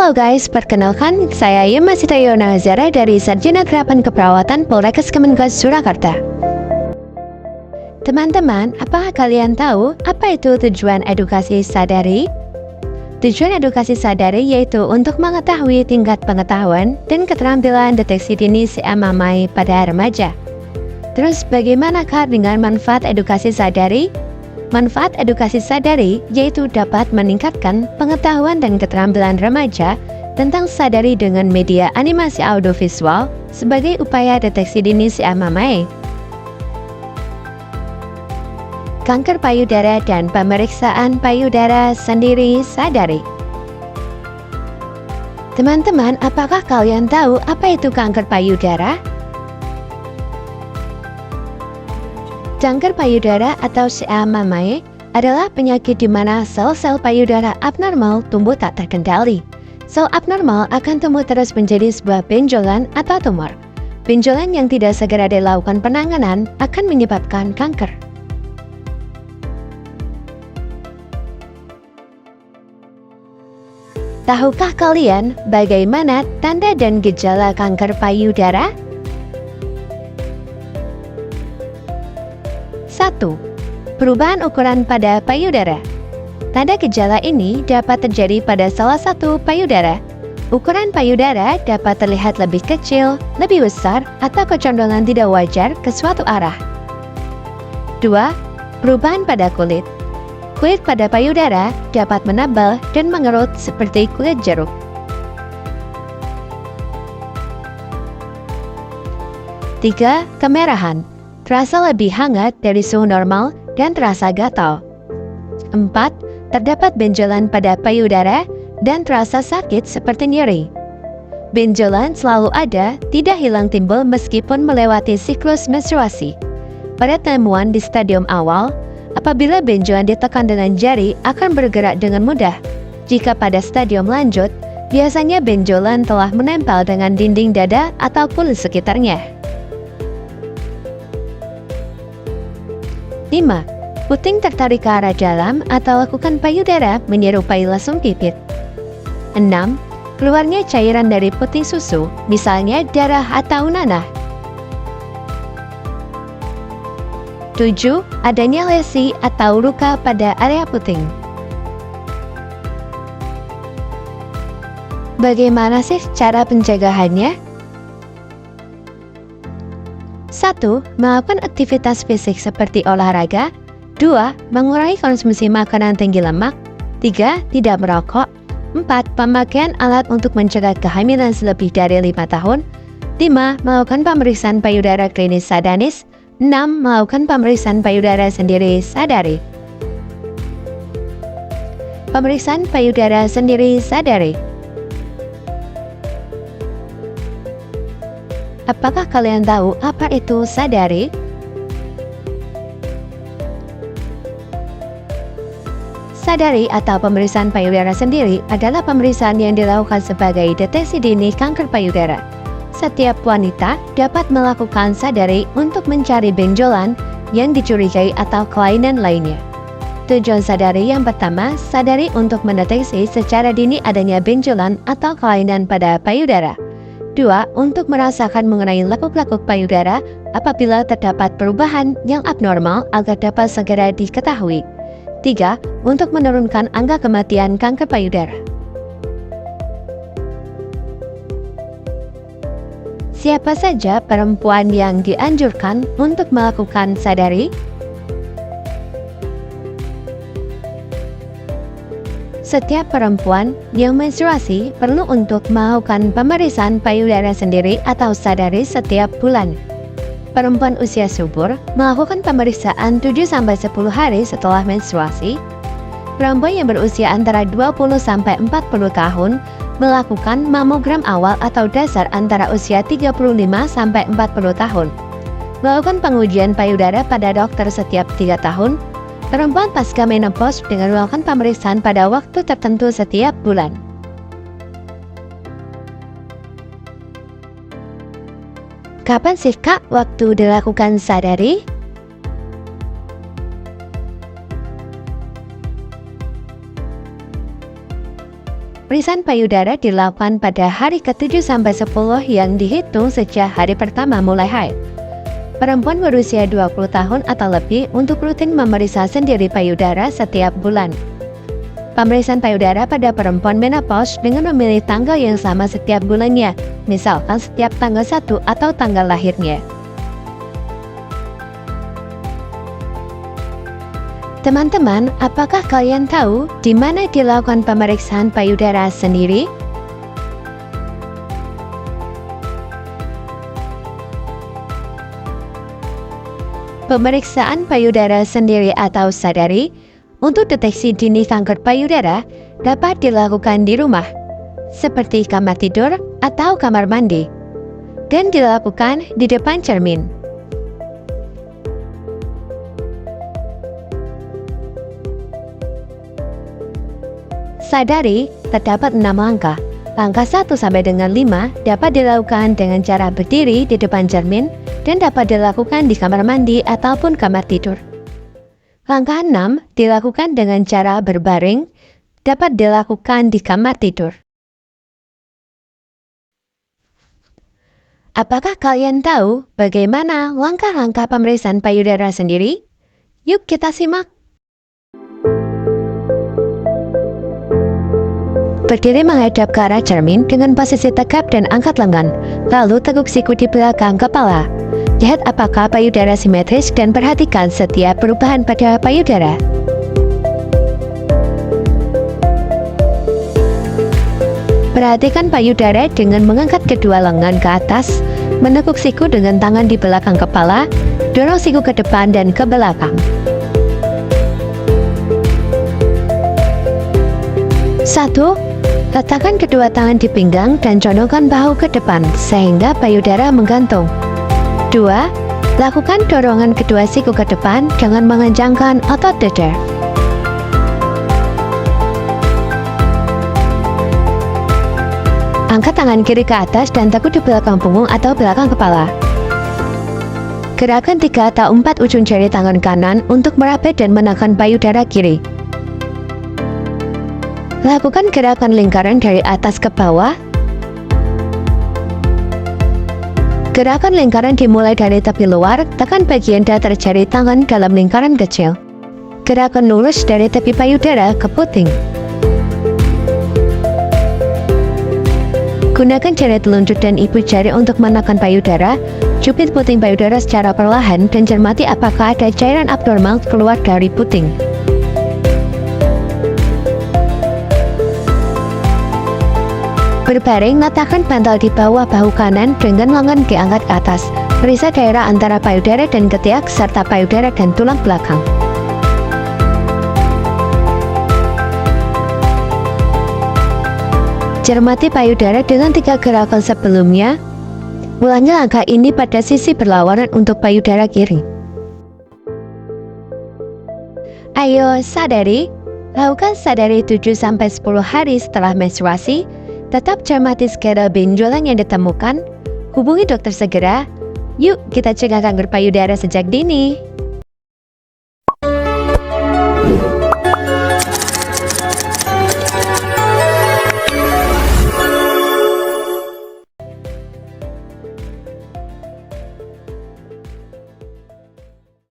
Halo guys, perkenalkan saya Yema Sitayo Nazara dari Sarjana Terapan Keperawatan Polres Kemenkes Surakarta. Teman-teman, apakah kalian tahu apa itu tujuan edukasi sadari? Tujuan edukasi sadari yaitu untuk mengetahui tingkat pengetahuan dan keterampilan deteksi dini si amamai pada remaja. Terus bagaimanakah dengan manfaat edukasi sadari? Manfaat edukasi sadari yaitu dapat meningkatkan pengetahuan dan keterampilan remaja tentang sadari dengan media animasi audiovisual sebagai upaya deteksi dini si amamai. Kanker payudara dan pemeriksaan payudara sendiri sadari. Teman-teman, apakah kalian tahu apa itu kanker payudara? Kanker payudara atau CA-MAMAE adalah penyakit di mana sel-sel payudara abnormal tumbuh tak terkendali. Sel abnormal akan tumbuh terus menjadi sebuah benjolan atau tumor. Benjolan yang tidak segera dilakukan penanganan akan menyebabkan kanker. Tahukah kalian bagaimana tanda dan gejala kanker payudara? 1. Perubahan ukuran pada payudara. Tanda gejala ini dapat terjadi pada salah satu payudara. Ukuran payudara dapat terlihat lebih kecil, lebih besar, atau kecondongan tidak wajar ke suatu arah. 2. Perubahan pada kulit. Kulit pada payudara dapat menambal dan mengerut seperti kulit jeruk. 3. Kemerahan. Terasa lebih hangat dari suhu normal dan terasa gatal. 4. Terdapat benjolan pada payudara dan terasa sakit seperti nyeri. Benjolan selalu ada, tidak hilang timbul meskipun melewati siklus menstruasi. Pada temuan di stadium awal, apabila benjolan ditekan dengan jari akan bergerak dengan mudah. Jika pada stadium lanjut, biasanya benjolan telah menempel dengan dinding dada atau kulit sekitarnya. 5. Puting tertarik ke arah dalam atau lakukan payudara menyerupai lesung pipit. 6. Keluarnya cairan dari puting susu, misalnya darah atau nanah. 7. Adanya lesi atau luka pada area puting. Bagaimana sih cara pencegahannya? 1. Melakukan aktivitas fisik seperti olahraga. 2. Mengurangi konsumsi makanan tinggi lemak. 3. Tidak merokok. 4. Pemakaian alat untuk mencegah kehamilan selebih dari 5 tahun. 5. Melakukan pemeriksaan payudara klinis sadanis. 6. Melakukan pemeriksaan payudara sendiri sadari. Pemeriksaan payudara sendiri sadari. Apakah kalian tahu apa itu sadari? Sadari atau pemeriksaan payudara sendiri adalah pemeriksaan yang dilakukan sebagai deteksi dini kanker payudara. Setiap wanita dapat melakukan sadari untuk mencari benjolan yang dicurigai atau kelainan lainnya. Tujuan sadari yang pertama, sadari untuk mendeteksi secara dini adanya benjolan atau kelainan pada payudara. 2. Untuk merasakan mengenai lekuk-lekuk payudara apabila terdapat perubahan yang abnormal agar dapat segera diketahui. 3. Untuk menurunkan angka kematian kanker payudara. Siapa saja perempuan yang dianjurkan untuk melakukan sadari? Setiap perempuan yang menstruasi perlu untuk melakukan pemeriksaan payudara sendiri atau sadari setiap bulan. Perempuan usia subur melakukan pemeriksaan 7-10 hari setelah menstruasi. Perempuan yang berusia antara 20-40 tahun melakukan mamogram awal atau dasar antara usia 35-40 tahun. Melakukan pengujian payudara pada dokter setiap 3 tahun. Perempuan pasca menopause dengan melakukan pemeriksaan pada waktu tertentu setiap bulan. Kapan sih Kak waktu dilakukan sadari? Pemeriksaan payudara dilakukan pada hari ke-7 sampai 10 yang dihitung sejak hari pertama mulai haid. Perempuan berusia 20 tahun atau lebih untuk rutin memeriksa sendiri payudara setiap bulan. Pemeriksaan payudara pada perempuan menopause dengan memilih tanggal yang sama setiap bulannya, misalkan setiap tanggal 1 atau tanggal lahirnya. Teman-teman, apakah kalian tahu di mana dilakukan pemeriksaan payudara sendiri? Pemeriksaan payudara sendiri atau sadari untuk deteksi dini kanker payudara dapat dilakukan di rumah, seperti kamar tidur atau kamar mandi, dan dilakukan di depan cermin. Sadari terdapat 6 langkah. Langkah 1 sampai dengan 5 dapat dilakukan dengan cara berdiri di depan cermin dan dapat dilakukan di kamar mandi ataupun kamar tidur. Langkah 6 dilakukan dengan cara berbaring, dapat dilakukan di kamar tidur. Apakah kalian tahu bagaimana langkah-langkah pemeriksaan payudara sendiri? Yuk kita simak. Berdiri menghadap ke arah cermin dengan posisi tegap dan angkat lengan, lalu teguk siku di belakang kepala. Lihat apakah payudara simetris dan perhatikan setiap perubahan pada payudara. Perhatikan payudara dengan mengangkat kedua lengan ke atas, menekuk siku dengan tangan di belakang kepala, dorong siku ke depan dan ke belakang. 1. Letakkan kedua tangan di pinggang dan condongkan bahu ke depan sehingga payudara menggantung. 2. Lakukan dorongan kedua siku ke depan dengan mengencangkan otot dada. Angkat tangan kiri ke atas dan tekuk di belakang punggung atau belakang kepala. Gerakan 3 atau 4 ujung jari tangan kanan untuk merapet dan menekan payudara kiri. Lakukan gerakan lingkaran dari atas ke bawah. Gerakan lingkaran dimulai dari tepi luar, tekan bagian datar jari tangan dalam lingkaran kecil. Gerakan lurus dari tepi payudara ke puting. Gunakan jari telunjuk dan ibu jari untuk menekan payudara, cubit puting payudara secara perlahan dan cermati apakah ada cairan abnormal keluar dari puting. Berbaring, letakkan bantal di bawah bahu kanan dengan lengan diangkat ke atas. Periksa daerah antara payudara dan ketiak serta payudara dan tulang belakang. Cermati payudara dengan 3 gerakan sebelumnya. Ulangi langkah ini pada sisi berlawanan untuk payudara kiri. Ayo sadari, lakukan sadari 7-10 hari setelah menstruasi. Tetap cermati skala benjolan yang ditemukan. Hubungi dokter segera. Yuk kita cegah kanker payudara sejak dini.